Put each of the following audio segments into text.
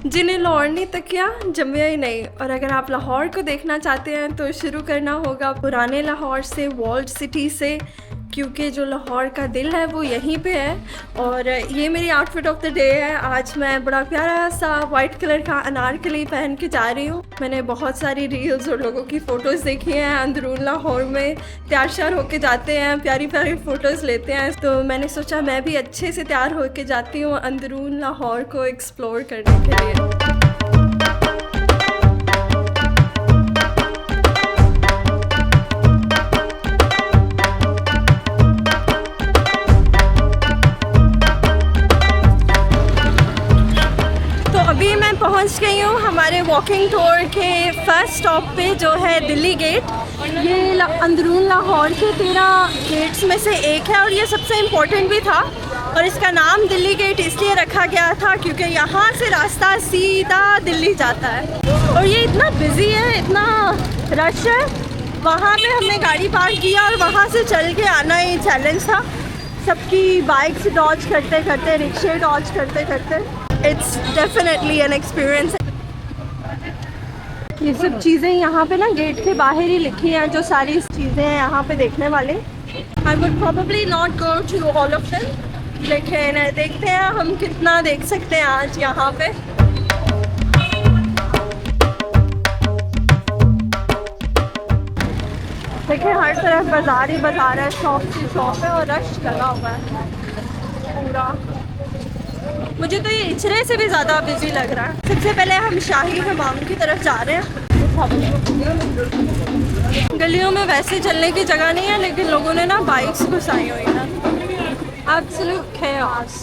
जिन्हें लाहौर नहीं तकिया जमिया ही नहीं। और अगर आप लाहौर को देखना चाहते हैं तो शुरू करना होगा पुराने लाहौर से, वॉल्ड सिटी से, क्योंकि जो लाहौर का दिल है वो यहीं पे है। और ये मेरी आउटफिट ऑफ द डे है। आज मैं बड़ा प्यारा सा वाइट कलर का अनारकली पहन के जा रही हूँ। मैंने बहुत सारी रील्स और लोगों की फ़ोटोज़ देखी हैं। अंदरून लाहौर में तैयार श्यार होके जाते हैं, प्यारी प्यारी फ़ोटोज़ लेते हैं। तो मैंने सोचा मैं भी अच्छे से तैयार होके जाती हूँ अंदरून लाहौर को एक्सप्लोर करने के लिए। अभी मैं पहुंच गई हूँ हमारे वॉकिंग टूर के फर्स्ट स्टॉप पे, जो है दिल्ली गेट। ये अंदरून लाहौर के 13 गेट्स में से एक है और ये सबसे इम्पोर्टेंट भी था। और इसका नाम दिल्ली गेट इसलिए रखा गया था क्योंकि यहाँ से रास्ता सीधा दिल्ली जाता है। और ये इतना बिजी है, इतना रश है। वहाँ पे हमने गाड़ी पार्क किया और वहाँ से चल के आना ही चैलेंज था। सबकी बाइक्स डॉज करते करते, रिक्शे डॉज करते करते, इट्स डेफिनेटली एन एक्सपीरियंस। ये सब चीज़ें यहाँ पे ना गेट के बाहर ही लिखी हैं, जो सारी चीज़ें हैं यहाँ पे देखने वाले। I would probably not go to all of them, लेकिन देखते हैं हम कितना देख सकते हैं आज यहाँ पे। देखिए हर तरफ बाजार ही बाजार है, शॉप से शॉप है और रश लगा हुआ है पूरा। मुझे तो ये इचरे से भी ज़्यादा बिजी लग रहा है। सबसे पहले हम शाही हमाम की तरफ जा रहे हैं। गलियों में वैसे चलने की जगह नहीं है, लेकिन लोगों ने ना बाइक्स घुसाई हुई हैं। Absolute chaos।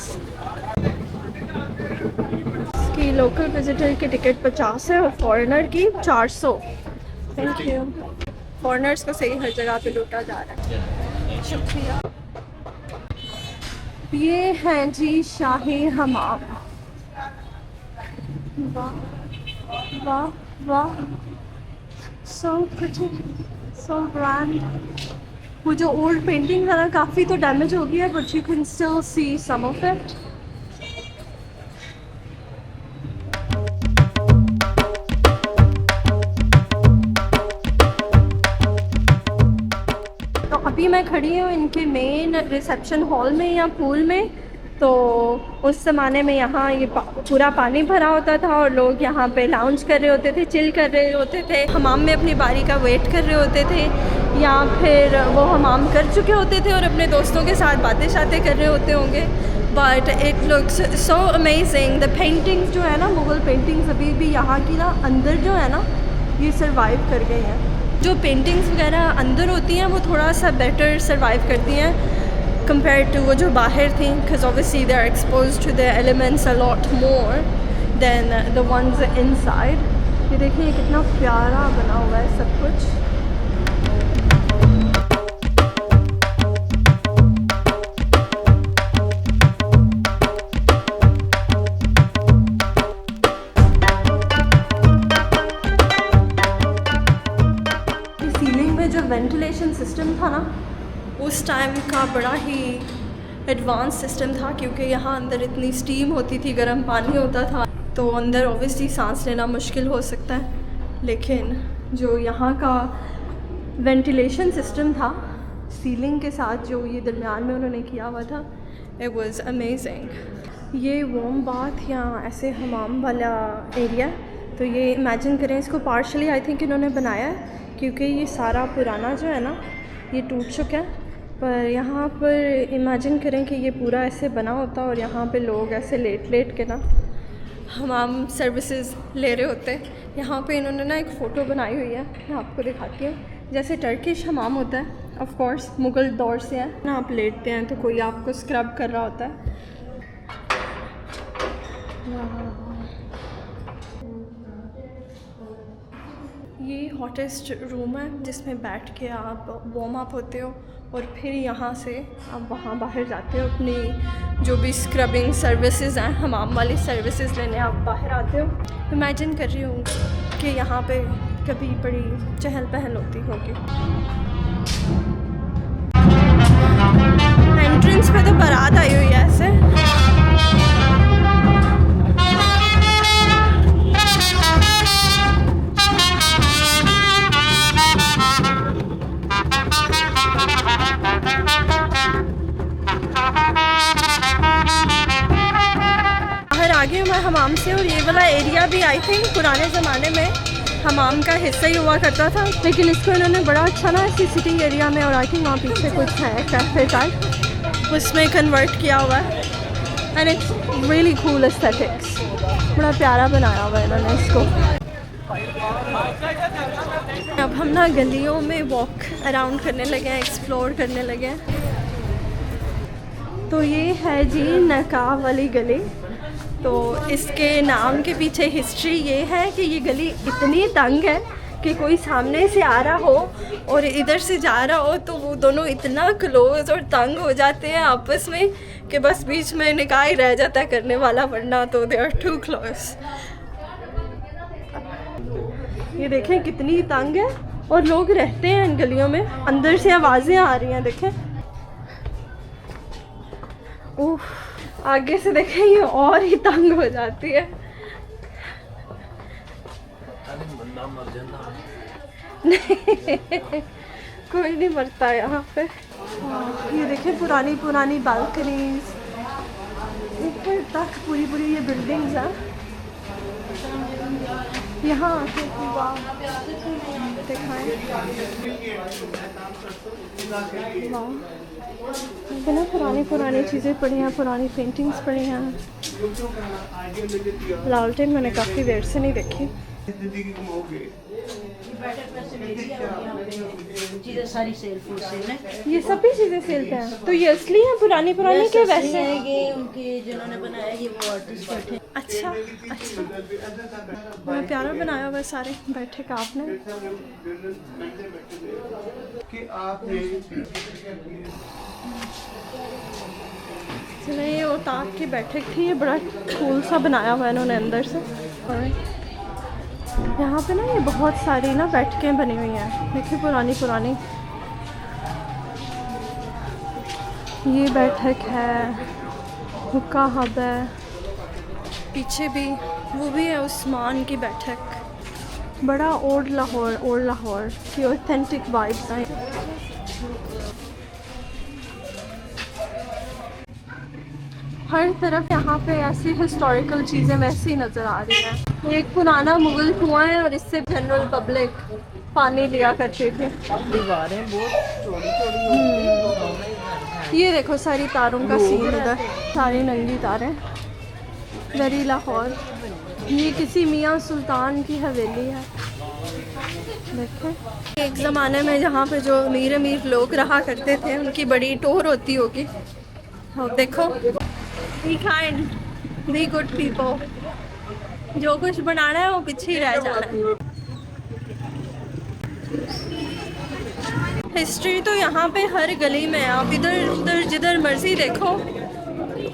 इसकी लोकल विजिटर की टिकट 50 है और फॉरेनर की 400। Thank you. फॉरेनर्स को सही हर जगह पे लूटा जा रहा है। शुक्रिया। ये हैं जी शाही हमाम। वाह वाह वाह, सो प्रिटी, सो ग्रैंड। वो जो ओल्ड पेंटिंग है ना, काफ़ी तो डैमेज हो गया है, but you can still see some of it. अभी मैं खड़ी हूँ इनके मेन रिसेप्शन हॉल में या पूल में। तो उस ज़माने में यहाँ ये पूरा पानी भरा होता था और लोग यहाँ पे लाउंज कर रहे होते थे, चिल कर रहे होते थे, हमाम में अपनी बारी का वेट कर रहे होते थे, या फिर वो हमाम कर चुके होते थे और अपने दोस्तों के साथ बातें शातें कर रहे होते होंगे। But it looks so amazing. The paintings जो है ना, मुग़ल पेंटिंग्स अभी भी यहाँ की ना अंदर जो है ना, ये सर्वाइव कर गई हैं। जो पेंटिंग्स वगैरह अंदर होती हैं वो थोड़ा सा बेटर सर्वाइव करती हैं कंपेयर टू वो जो बाहर थी, because obviously they are exposed to the elements a lot more than the ones inside. ये देखिए कितना प्यारा बना हुआ है सब कुछ। वेंटिलेशन सिस्टम था ना, उस टाइम का बड़ा ही एडवांस सिस्टम था, क्योंकि यहाँ अंदर इतनी स्टीम होती थी, गर्म पानी होता था, तो अंदर ऑब्वियसली सांस लेना मुश्किल हो सकता है। लेकिन जो यहाँ का वेंटिलेशन सिस्टम था सीलिंग के साथ, जो ये दरमियान में उन्होंने किया हुआ था, इट वाज अमेजिंग। ये वार्म बाथ या ऐसे हमाम वाला एरिया, तो ये इमेजिन करें इसको पार्शली आई थिंक इन्होंने बनाया है, क्योंकि ये सारा पुराना जो है ना ये टूट चुका है। पर यहाँ पर इमेजिन करें कि ये पूरा ऐसे बना होता और यहाँ पे लोग ऐसे लेट लेट के ना हमाम सर्विसेज ले रहे होते। यहाँ पे इन्होंने ना एक फ़ोटो बनाई हुई है, मैं आपको दिखाती हूँ। जैसे टर्किश हमाम होता है, ऑफ कोर्स मुग़ल दौर से है ना, आप लेटते हैं तो कोई आपको स्क्रब कर रहा होता है। ये हॉटेस्ट रूम है जिसमें बैठ के आप वार्म अप होते हो और फिर यहाँ से आप वहाँ बाहर जाते हो, अपनी जो भी स्क्रबिंग सर्विसेज हैं, हमाम वाली सर्विसेज लेने आप बाहर आते हो। इमेजिन कर रही हूँ कि यहाँ पे कभी बड़ी चहल पहल होती होगी। एंट्रेंस पे तो बारात हमाम से, और ये वाला एरिया भी आई थिंक पुराने ज़माने में हमाम का हिस्सा ही हुआ करता था, लेकिन इसको इन्होंने बड़ा अच्छा ना ऐसी सिटिंग एरिया में, और आई थिंक वहाँ पीछे कुछ है कैफे टाइप, उसमें कन्वर्ट किया हुआ है। And it's really cool aesthetics, बड़ा प्यारा बनाया हुआ है इन्होंने इसको। अब हम ना गलियों में वॉक अराउंड करने लगे हैं, एक्सप्लोर करने लगे हैं। तो ये है जी नकाब वाली गली। तो इसके नाम के पीछे हिस्ट्री ये है कि ये गली इतनी तंग है कि कोई सामने से आ रहा हो और इधर से जा रहा हो तो वो दोनों इतना क्लोज और तंग हो जाते हैं आपस में कि बस बीच में निकाह ही रह जाता है करने वाला, वरना तो दे आर टू क्लोज। ये देखें कितनी तंग है, और लोग रहते हैं इन गलियों में। अंदर से आवाज़ें आ रही हैं, देखें। ओह, आगे से देखें ये और ही तंग हो जाती है। नहीं, कोई नहीं मरता यहाँ पे। ये देखें पुरानी पुरानी बालकनीज, ऊपर तक पूरी पूरी ये बिल्डिंग्स हैं। यहाँ आके दिखाएं, ना पुरानी पुरानी चीज़ें पड़ी हैं, पुरानी पेंटिंग्स पड़ी हैं। लालटेन मैंने काफ़ी देर से नहीं देखी। चीज़ें सारी सेल फूड सेल है, ये सभी चीज़ें सेल पे हैं। तो ये असली हैं पुरानी पुरानी के वैसे हैं? ये उनके जिन्होंने बनाया, ये वो आर्टिस्ट बैठे। अच्छा अच्छा, बड़ा प्यारा बनाया हुआ है सारे बैठे का आपने। चलो ये वो ताक की बैठक थी, ये बड़ा कूल सा बनाया हुआ है इन्होंने अंदर से। और यहाँ पे ना ये बहुत सारी ना बैठकें बनी हुई हैं, देखिए पुरानी पुरानी। ये बैठक है, हुक्का हब है, पीछे भी वो भी है उस्मान की बैठक। बड़ा ओल्ड लाहौर की ऑथेंटिक वाइब्स हैं। हर तरफ यहाँ पे ऐसी हिस्टोरिकल चीज़ें वैसी नज़र आ रही हैं। एक पुराना मुगल कुआं है और इससे जनरल पब्लिक पानी लिया करते थे। दीवारें बहुत चौड़ी ये देखो सारी तारों का सीन उधर, सारी नंगी तारें। वेरी लाहौर। ये किसी मियाँ सुल्तान की हवेली है, देखें। एक ज़माने में जहाँ पे जो अमीर अमीर लोग रहा करते थे उनकी बड़ी टोर होती होगी। और देखो, be kind, be good people, जो कुछ बनाना है वो पीछे ही रह जाना है। हिस्ट्री तो यहाँ पे हर गली में है, आप इधर उधर जिधर मर्जी देखो,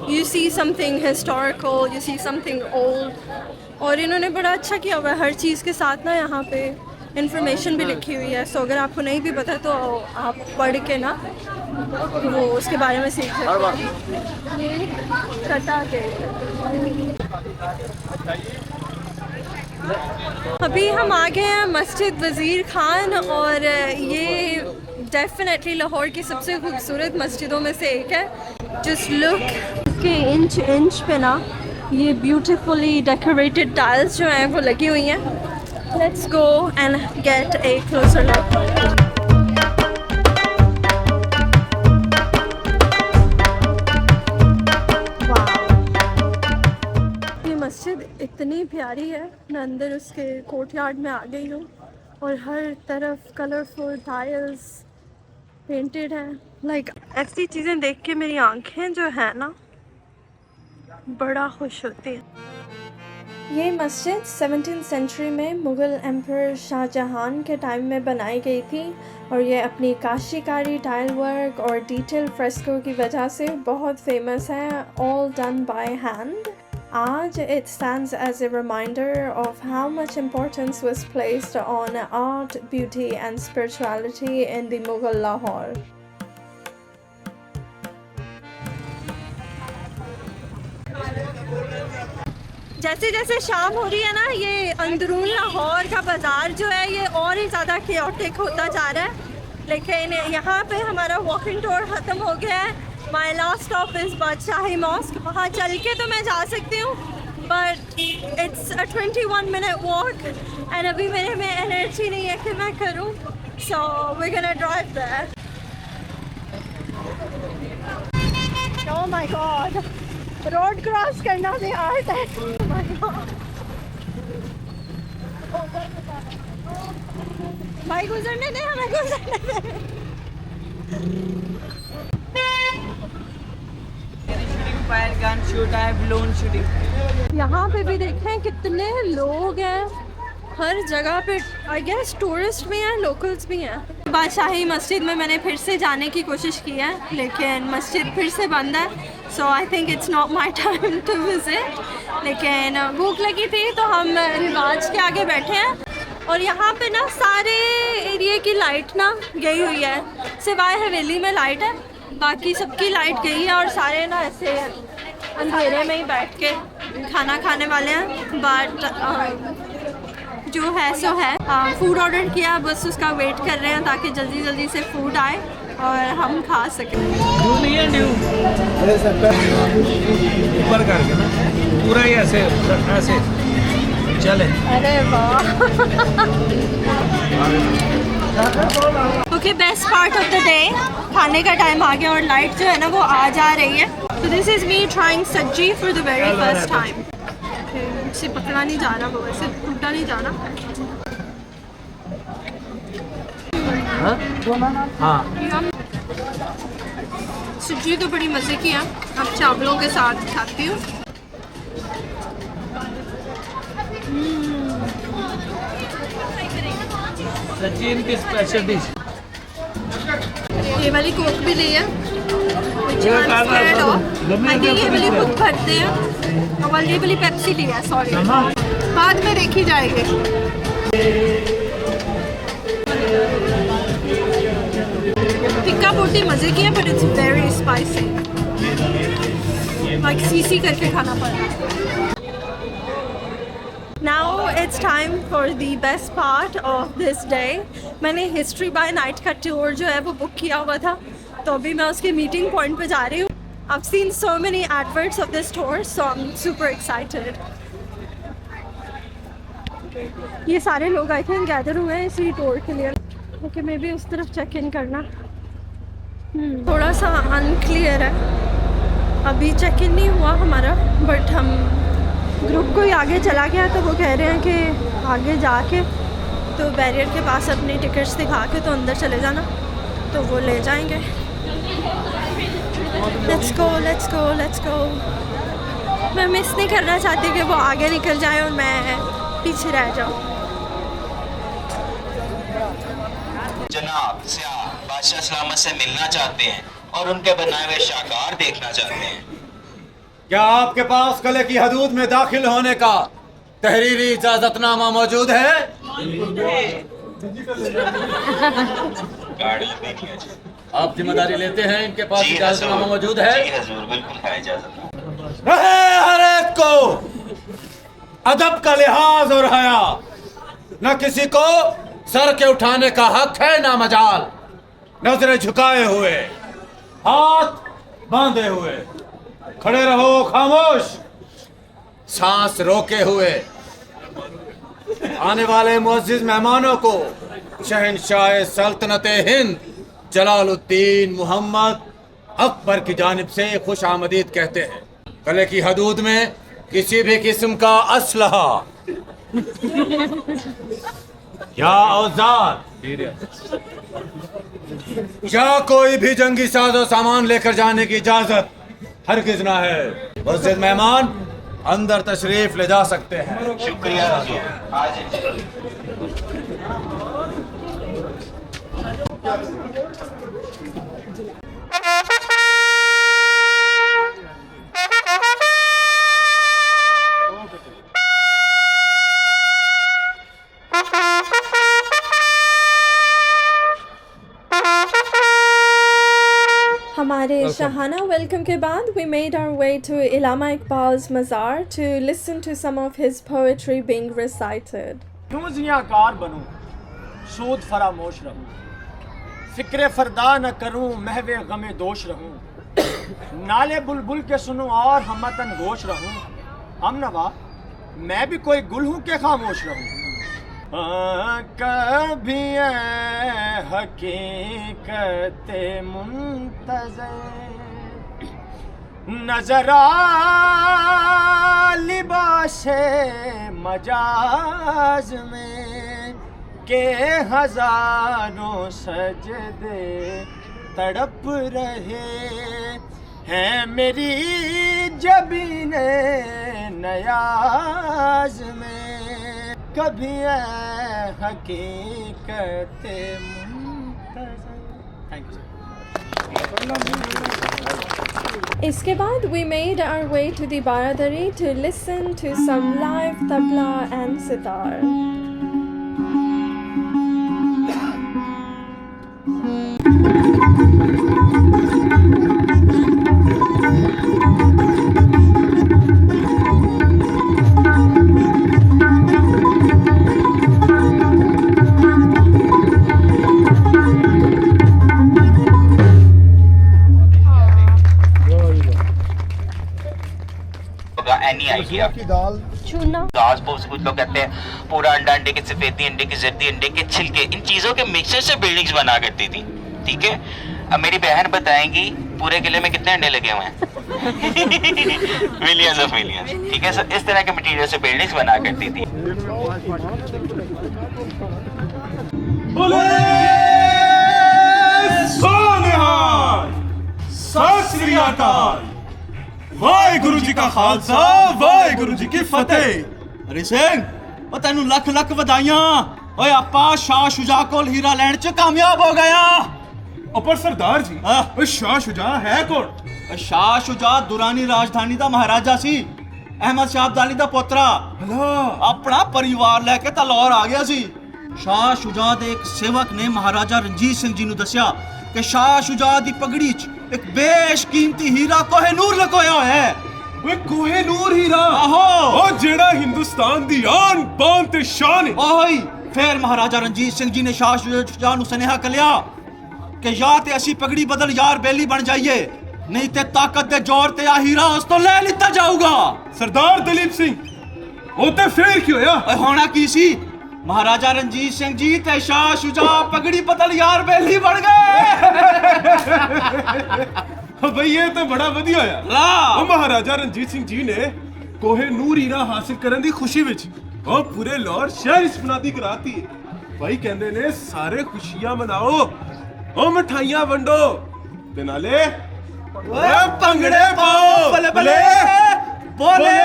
you see something historical, you see something old. और इन्होंने बड़ा अच्छा किया हुआ है हर चीज़ के साथ ना, यहाँ पे इंफॉर्मेशन भी लिखी हुई है। सो अगर आपको नहीं भी पता तो आप पढ़ के ना वो उसके बारे में सीख सकते हैं। ये कटा के अभी हम आ गए हैं मस्जिद वज़ीर खान, और ये डेफिनेटली लाहौर की सबसे खूबसूरत मस्जिदों में से एक है। जस्ट लुक के इंच इंच पे ना ये ब्यूटीफुली डेकोरेटेड टाइल्स जो हैं वो लगी हुई हैं। Let's go and gate A closure look. मस्जिद इतनी प्यारी है, मैं अंदर उसके कोर्टयार्ड में आ गई हूँ और हर तरफ कलरफुल टाइल्स पेंटेड हैं। लाइक ऐसी चीज़ें देख के मेरी आंखें जो है ना बड़ा खुश होती हैं। ये मस्जिद 17th सेंचुरी में मुग़ल एम्पर शाहजहां के टाइम में बनाई गई थी, और ये अपनी काशीकारी टाइल वर्क और डिटेल फ्रेस्को की वजह से बहुत फेमस है, ऑल डन बाय हैंड। आज it stands as a reminder of how much importance was placed on art, beauty and spirituality in the Mughal Lahore. जैसे जैसे शाम हो रही है ना, ये अंदरून लाहौर का बाज़ार जो है ये और ही ज़्यादा chaotic होता जा रहा है। लेकिन यहाँ पे हमारा वॉकिंग टूर ख़त्म हो गया है। My last stop is Badshahi mosque. वहाँ चल के तो मैं जा सकती हूँ, but it's a 21-minute walk and अभी मेरे में एनर्जी नहीं है कि मैं करूँ, so we gonna drive there. Oh my god, road cross करना भी आर्ट है। Oh my God. भाई गुजरने दे, हमें गुजरने दे। फायर गन शूट है, बलून शूटिंग। यहाँ पे भी देखें कितने लोग हैं, हर जगह पे। आई गेस टूरिस्ट भी हैं, लोकल्स भी हैं। बादशाही मस्जिद में मैंने फिर से जाने की कोशिश की है, लेकिन मस्जिद फिर से बंद है, so I think it's not my time to visit. लेकिन भूख लगी थी तो हम रिवाज के आगे बैठे हैं, और यहाँ पे ना सारे एरिया की लाइट ना गई हुई है, सिवाय हवेली में लाइट है, बाकी सबकी लाइट गई है, और सारे ना ऐसे अंधेरे में ही बैठ के खाना खाने वाले हैं। बट जो है सो है, फूड ऑर्डर किया, बस उसका वेट कर रहे हैं ताकि जल्दी जल्दी से फूड आए और हम खा सकें। ड्यू नहीं है, ड्यू ऊपर करके ना पूरा ही ऐसे ऐसे चले। अरे वाह। Okay, best part of the day, खाने का टाइम आ गया और लाइट जो है ना वो आ जा रही है। तो this is me trying Sajji for the very first time. इसे पकड़ा नहीं जा रहा, वो ऐसे टूटा नहीं जा रहा। हाँ, सज्जी तो बड़ी मज़े की है, अब चावलों के साथ खाती हूँ। सच्ची इनकी स्पेशल डिश। ये वाली कोक भी ली है, ये वाली खुद भरते हैं, और ये वाली पेप्सी ली है, सॉरी बाद में देखी जाएगी। टिक्का बोटी मज़े की है, but it's very spicy, like CC करके खाना पड़ रहा है। Now it's time for the best part of this day. मैंने हिस्ट्री बाय नाइट का टूर जो है वो बुक किया हुआ था, तो अभी मैं उसके मीटिंग पॉइंट पे जा रही हूँ। I've seen so many adverts of this tour, so I'm super excited. ये सारे लोग आई थिंक गैदर हुए हैं इसी टूर के लिए। ओके, मे बी उस तरफ चेक इन करना थोड़ा सा अनक्लियर है, अभी चेक इन नहीं हुआ हमारा, बट हम ग्रुप कोई आगे चला गया तो वो कह रहे हैं कि आगे जाके तो बैरियर के पास अपनी टिकट्स दिखा के तो अंदर चले जाना, तो वो ले जाएंगे। Let's go let's go let's go. मैं मिस नहीं करना चाहती कि वो आगे निकल जाए और मैं पीछे रह जाऊँ। जनाब स्याह बादशाह सलामत से मिलना चाहते हैं और उनके बनाए हुए शाकार देखना चाहते हैं। क्या आपके पास किले की हदूद में दाखिल होने का तहरीरी इजाजतनामा मौजूद है? गाड़ी देखिए। आप जिम्मेदारी लेते हैं, इनके पास जी इजाजतनामा हजूर। मौजूद है? जी हजूर, बिल्कुल है इजाजत। रहे हर एक को अदब का लिहाज और हया, न किसी को सर के उठाने का हक है ना मजाल। नजरें झुकाए हुए, हाथ बांधे हुए खड़े रहो खामोश, सांस रोके हुए। आने वाले मुअज्जिज मेहमानों को शहंशाह सल्तनत हिंद जलालुद्दीन मोहम्मद अकबर की जानिब से खुश आमदीद कहते हैं। किले की हदूद में किसी भी किस्म का असलहा या औजार या कोई भी जंगी साजो सामान लेकर जाने की इजाजत हरगिज ना है। मुअज्जिज मेहमान अंदर तशरीफ ले जा सकते हैं। शुक्रिया हजूर। आज हमारे शाहाना वेलकम के बाद we made our way to इलामा इकबाल's मज़ार to listen to some of his poetry being recited. क्यों ज़ियाकार बनूं, सूद फरामोश रहूं, फिक्र फरदा न करूं, महवे गमे दोष रहूं, नाले बुलबुल के सुनूं और हमतन गोश रहूं, हमनवा मैं भी कोई गुल हूं के खामोश रहूं। कभी हकीकत मुंतज़र नजरा लिबासे मजाज में के हजारों सजदे तड़प रहे हैं मेरी जबीने नयाज में। कभी हकीकत मुंतज़र। Thank you. इसके बाद we made our way to the Baradari to listen to some live tabla and sitar. Any idea चूना घास फूस कुछ लोग कहते हैं पूरा अंडा, अंडे की सफेदी, अंडे की जर्दी, अंडे के छिलके, इन चीजों के मिक्सचर से बिल्डिंग्स बना करती थी। ठीक है, अब मेरी बहन बताएंगी पूरे किले में कितने अंडे लगे हुए हैं। Millions of millions. ठीक है सर, इस तरह के मटेरियल से बिल्डिंग्स बना करती थी। वाहिगुरु जी का खालसा, वाहिगुरु जी की फतेह। हरि सिंह, ओ तेनू लख लख बधाइयां। ओए आपा शाह शुजा कोल हीरा लैंड च कामयाब हो गया। पर सरदार जी, शाह शुजा है कौन? शाह शुजा दुरानी राजधानी दा महाराजा सी, अहमद शाह अब्दाली दा पोतरा। अपना परिवार लेके ता लाहौर आ गया सी। शाह शुजा दे एक सेवक ने महाराजा रणजीत सिंह जी नू दस्या कि शाह शुजा दी पगड़ी च एक बेशकीमती हीरा कोहिनूर लकोया होया है। वे कोहिनूर हीरा? आहो, ओ जेड़ा हिंदुस्तान दी आन बान ते शान है। ओही फिर महाराजा रणजीत सिंह जी ने शाह शुजा नू सुनेहा कलिया कि या ते असी पगड़ी बदल यार बेली बन जाइए, नहीं ते ताकत दे जोर ते आ हीरा उस तो ले लिता जाऊगा। सरदार दलीप सिंह, ओ ते फिर की होया? होना की सी, महाराजा रणजीत सिंह जी ते शाह शुजा पगड़ी बदल यार बेली बन गए। भाई ये तो बड़ा वधिया होया। ओ महाराजा रणजीत सिंह जी ने कोहिनूर हीरा हासिल करने दी खुशी विच ओ पूरे लाहौर शहर इस्पनादी कराती है। भाई कहंदे ने सारे खुशियां मनाओ, ओ मिठाइयां वंडो ते नाले भंगड़े पाओ। बले बले बोले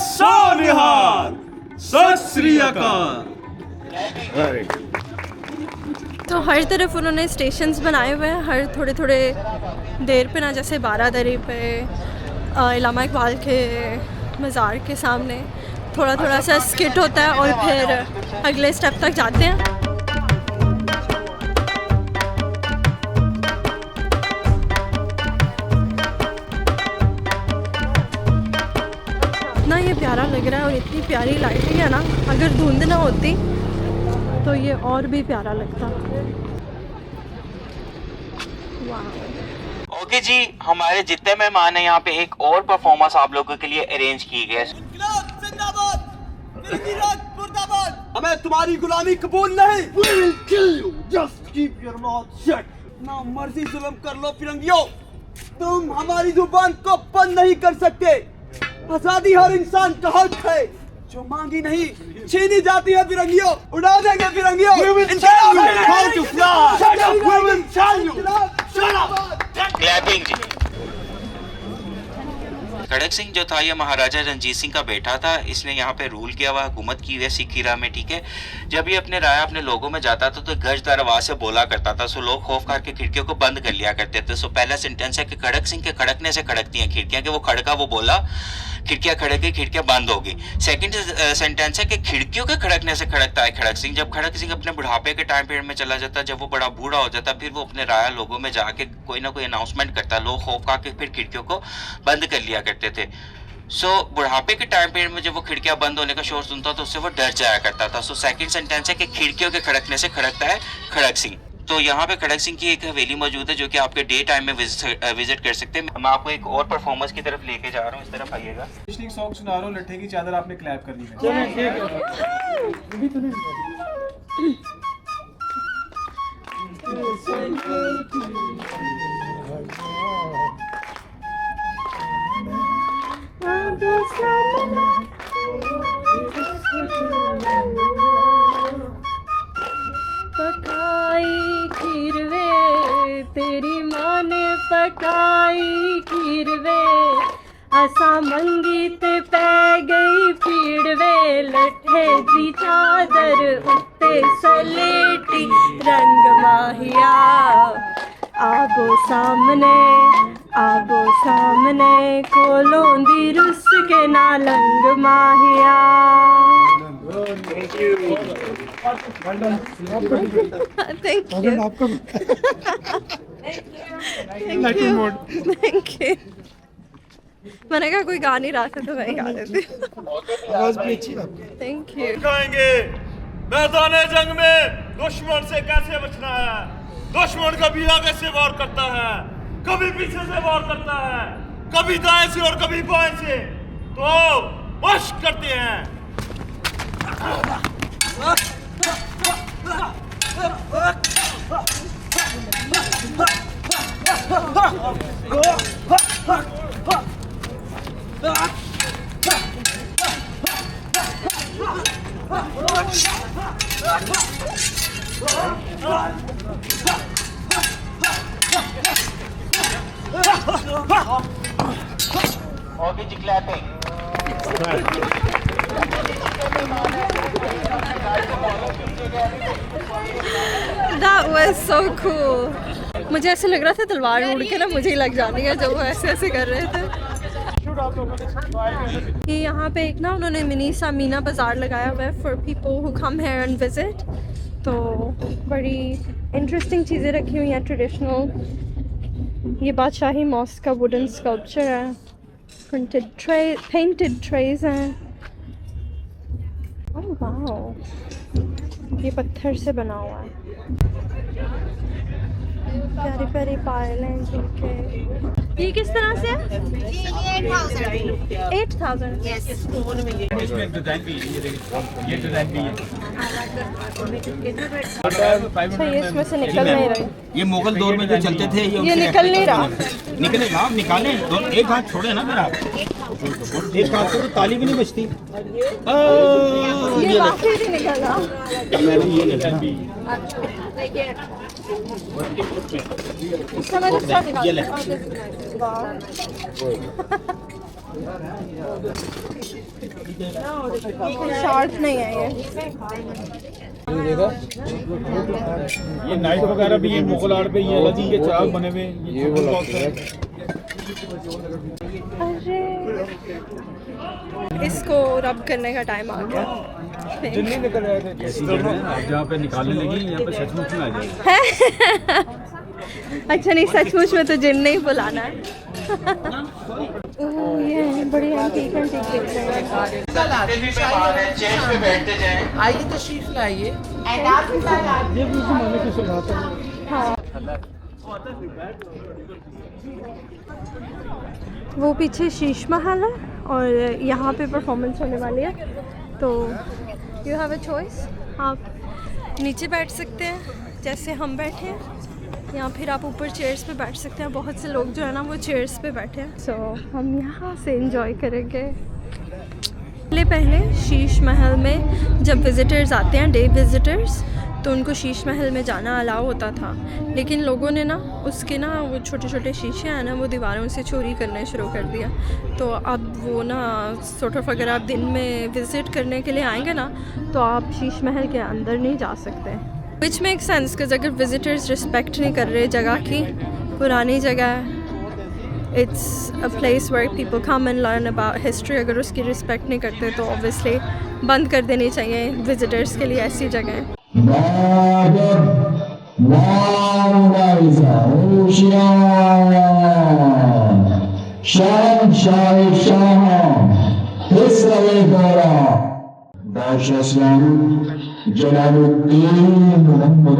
सो निहाल, सत श्री अकाल। तो हर तरफ उन्होंने स्टेशंस बनाए हुए हैं, हर थोड़े थोड़े देर पे ना, जैसे बारादरी पे इलामा इकबाल के मज़ार के सामने थोड़ा थोड़ा सा स्किट होता है और फिर अगले स्टेप तक जाते हैं। इतना ये प्यारा लग रहा है और इतनी प्यारी लाइटिंग है ना, अगर धुंध ना होती तो ये और भी प्यारा लगता। ओके जी, हमारे जितने मेहमान हैं यहाँ पे एक और परफॉर्मेंस आप लोगों के लिए अरेंज की गई है। हमें तुम्हारी गुलामी कबूल नहीं। We will kill you. Just keep your mouth shut. ना मर्जी जुल्म कर लो फिरंगियों, तुम हमारी जुबान को बंद नहीं कर सकते। आजादी हर इंसान का हक है, जो मांगी नहीं छीनी जाती है। फिरंगियों उड़ा देंगे फिरंगियों। We will tell you how to fly. Shut up. We will tell you. Shut up. Clapping जी। खड़क सिंह जो था ये महाराजा रणजीत सिंह का बेटा था। इसने यहाँ पे रूल किया हुआ, हुकूमत की हुई सिख हीरा में। ठीक है, जब ये अपने राय अपने लोगों में जाता था तो गजदार आवाज से बोला करता था। सो लोग खौफ करके खिड़कियों को बंद कर लिया करते थे। सो पहला सेंटेंस है कि खड़क सिंह के खड़कने से खड़कती हैं खिड़कियां, कि वो खड़का, वो बोला, खिड़कियां खड़क गई, खिड़कियां बंद हो गई। सेकंड सेंटेंस है कि खिड़कियों के खड़कने से खड़कता है खड़क सिंह। जब खड़क सिंह अपने बुढ़ापे के टाइम पीरियड में चला जाता, जब वो बड़ा बूढ़ा हो जाता, फिर वो अपने राया लोगों में जाके कोई ना कोई अनाउंसमेंट करता। लोग खौफ खा के फिर खिड़कियों को बंद कर लिया करते थे। सो बुढ़ापे के टाइम पीरियड में जब वो खिड़कियां बंद होने का शोर सुनता तो उससे वो डर जाया करता था। सो सेकंड सेंटेंस है कि खिड़कियों के खड़कने से खड़कता है खड़क सिंह। तो यहाँ पे खड़क सिंह की एक हवेली मौजूद है जो कि आपके डे टाइम में विजिट कर सकते हैं। मैं आपको एक और परफॉर्मेंस की तरफ लेके जा रहा हूँ, इस तरफ आइएगा। पिछली सॉन्ग सुना रहा हूँ, लट्ठे की चादर आपने क्लैप करनी है। पकाई खीर वे तेरी माँ ने पकाई खीर वे असा मंगी ते पै गई पीड़ वे लट्ठे दी चादर उत्ते सलेटी रंग माहिया आगो सामने कोलों दी रुस के ना लंग माहिया। Thank you. मैंने कहा कोई गा नहीं रहा था तो मैं ही गा देती हूँ। Thank you. कहेंगे मैदान जंग में दुश्मन से कैसे बचना है। दुश्मन कभी आगे से वार करता है, कभी पीछे से वार करता है, कभी दाएं से और कभी बाएं से। तो मश्क करते हैं। Audience clapping. That was so cool. मुझे ऐसे लग रहा था तलवार उड़ के ना मुझे ही लग जानी है जब वो ऐसे ऐसे कर रहे थे। ये यहाँ पे एक ना उन्होंने मिनी सा मीना बाज़ार लगाया हुआ है for people who come here and visit. तो बड़ी इंटरेस्टिंग चीज़ें रखी हुई हैं ट्रेडिशनल। ये बादशाही मॉस्क का वुडन स्कल्पचर है, पेंटेड ट्रेज हैं। ओह वाओ, ये पत्थर से बना हुआ है। प्यारी प्यारी पायल हैं जिनके। ये किस तरह से है? 8,000। अच्छा, ये इसमें से निकल नहीं रही। ये मुगल दौर में जो चलते थे ये निकल नहीं रहा। निकलेगा, आप निकालें। एक हाथ छोड़े ना मेरा, एक हाथ से तो ताली भी नहीं बचती। ये वाकई नहीं निकला। शार्प नहीं है ये नाइट वगैरह भी, ये मुगल आर्ट पे ये अलादीन के चिराग बने हुए। ये अरे इसको रब करने का टाइम आ गया। जिन्नी निकल रहे थे जहाँ पे निकालने लगी, यहाँ पे सचमुच में आ जाए। अच्छा नहीं, सचमुच में तो जिन नहीं बुलाना है। ओह ये बड़ी एंटीक दिख रही है। चेयर्स पे बैठते जाएं। आइए तशरीफ लाइए। हाँ, वो पीछे शीश महल है और यहाँ पे परफॉर्मेंस होने वाली है। तो यू हैव अ चॉइस, आप नीचे बैठ सकते हैं जैसे हम बैठे हैं, या फिर आप ऊपर चेयर्स पे बैठ सकते हैं। बहुत से लोग जो है ना वो चेयर्स पे बैठे हैं। सो हम यहाँ से एंजॉय करेंगे। पहले शीश महल में जब विज़िटर्स आते हैं, डे विज़िटर्स, तो उनको शीश महल में जाना अलाउ होता था। लेकिन लोगों ने ना उसके ना वो छोटे छोटे शीशे हैं ना, वो दीवारों से चोरी करने शुरू कर दिया। तो अब वो ना सॉर्ट ऑफ अगर आप दिन में विज़िट करने के लिए आएंगे ना, तो आप शीश महल के अंदर नहीं जा सकते। विच मेक सेंस, बिकॉज अगर विज़िटर्स रिस्पेक्ट नहीं कर रहे जगह की, पुरानी जगह है, it's a place where people come and learn about history, अगर उसकी रिस्पेक्ट नहीं करते तो ऑब्वियसली बंद कर देनी चाहिए विज़िटर्स के लिए ऐसी जगह। जलालुद्दीन मोहम्मद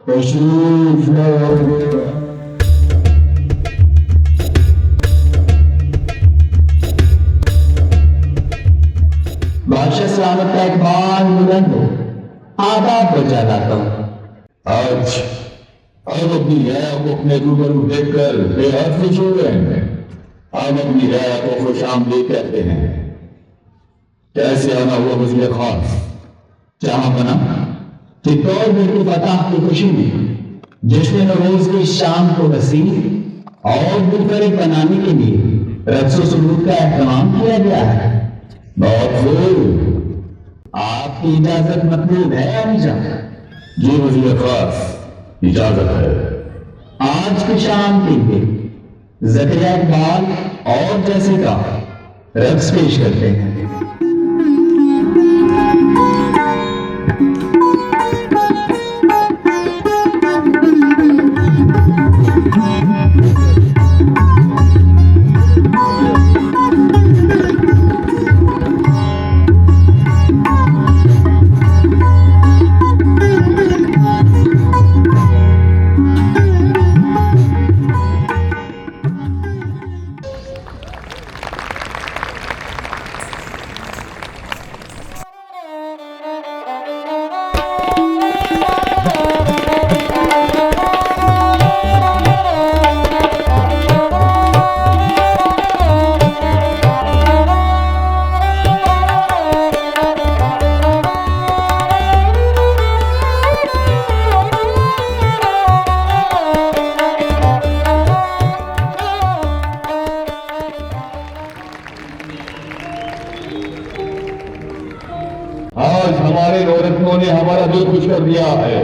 तशरीफ लाओ। बादशाह सलामत का एक बार बुलंद हो, आदाब बजा लाता हूँ। आज अब अपनी राय को अपने रूबरू देखकर बेहद खुश हो रहे हैं। हम अपनी राय को खुश आमदीद कहते हैं। कैसे आना हुआ वज़ीर खास जहां बना चित्तौड़ में की फतह की खुशी में जश्न रोज की शाम को नसीब और मुनफरिद बनाने के लिए रक्स सुलूक का एहतमाम किया गया है। बहुत खूब, आपकी इजाजत मतलूब है अमीजा? जी वज़ीर खास, इजाजत है। आज की शाम के लिए ज़करिया इकबाल और जैसे का रक्स पेश करते हैं। आज हमारे नौरत्नों ने हमारा दिल खुश कर दिया है।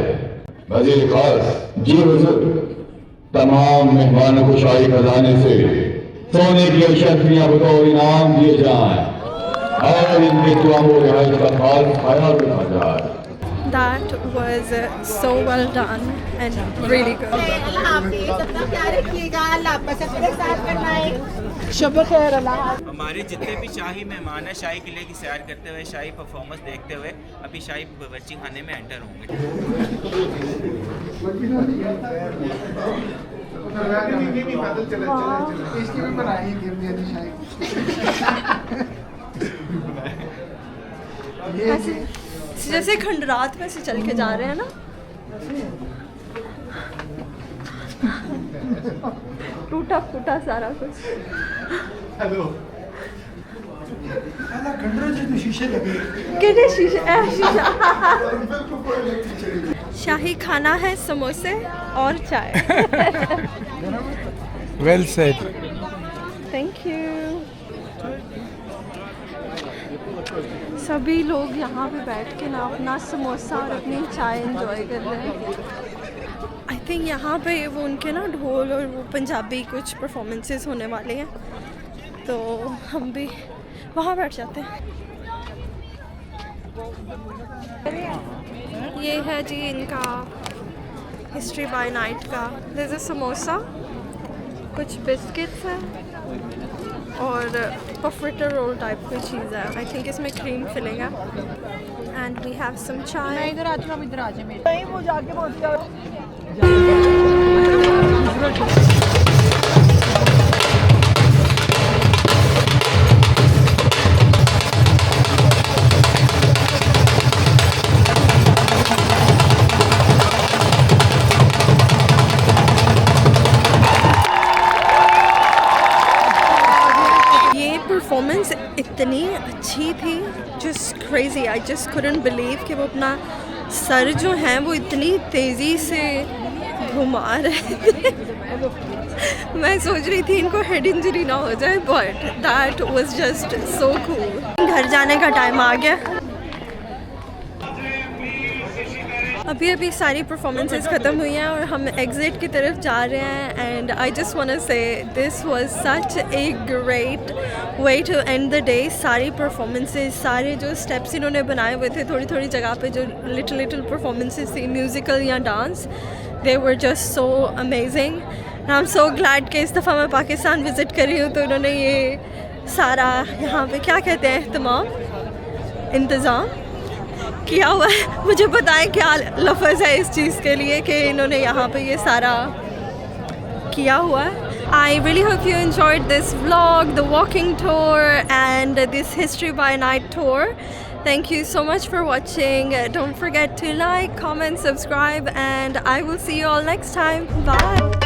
वज़ीर खास जी हुजूर, तमाम मेहमानों को शाही खजाने से सोने की अशर्फियां बतौर इनाम दिए जाएं और इनके दुआओं रिहाइश का खास ख्याल रखा जाए। That was so well done and really good. हमारे जितने भी शाही मेहमान हैं शाही किले की सैर करते हुए शाही परफॉर्मेंस देखते हुए अभी शाही बच्ची खाने में एंटर होंगे। जैसे खंडरात में से चल के जा रहे हैं ना, टूटा फूटा सारा कुछ। शीशे शाही खाना है, समोसे और चाय। Well said. Thank you. सभी लोग यहाँ पे बैठ के ना अपना समोसा और अपनी चाय एंजॉय कर रहे हैं। आई थिंक यहाँ पे वो उनके ना ढोल और वो पंजाबी कुछ परफॉर्मेंसेस होने वाले हैं, तो हम भी वहाँ बैठ जाते हैं। ये है जी इनका हिस्ट्री बाय नाइट का। दिस इज समोसा, कुछ बिस्किट्स हैं और पफिटर रोल टाइप की चीज़ है। आई थिंक इसमें क्रीम फिलिंग है। एंड वी हैव सम चाय। इधर आ जाओ, इधर आ जाओ। नहीं वो जाके पहुंच जाओ। परफॉर्मेंस इतनी अच्छी थी, just crazy. I just couldn't believe कि वो अपना सर जो है वो इतनी तेज़ी से घुमा रहे थे। मैं सोच रही थी इनको हेड इंजरी ना हो जाए, but that was just so cool. घर जाने का टाइम आ गया। अभी अभी सारी परफॉर्मेंसेस ख़त्म हुई हैं और हम एग्ज़िट की तरफ जा रहे हैं। And I just want to say this was such a great way to end the day. सारी परफॉर्मेंसेस, सारे जो स्टेप्स इन्होंने बनाए हुए थे थोड़ी थोड़ी जगह पे, जो लिटिल परफॉर्मेंसेस थी म्यूज़िकल या dance, they were just so amazing. I am so glad कि इस दफ़ा मैं पाकिस्तान विज़िट कर रही हूँ, तो इन्होंने ये सारा यहाँ पे क्या कहते हैं इंतज़ाम किया हुआ है। मुझे बताएं क्या लफ्ज़ है इस चीज़ के लिए कि इन्होंने यहाँ पे ये सारा किया हुआ है। I really hope you enjoyed this vlog, the walking tour and this history by night tour. Thank you so much for watching. Don't forget to like, comment, subscribe, and I will see you all next time. Bye.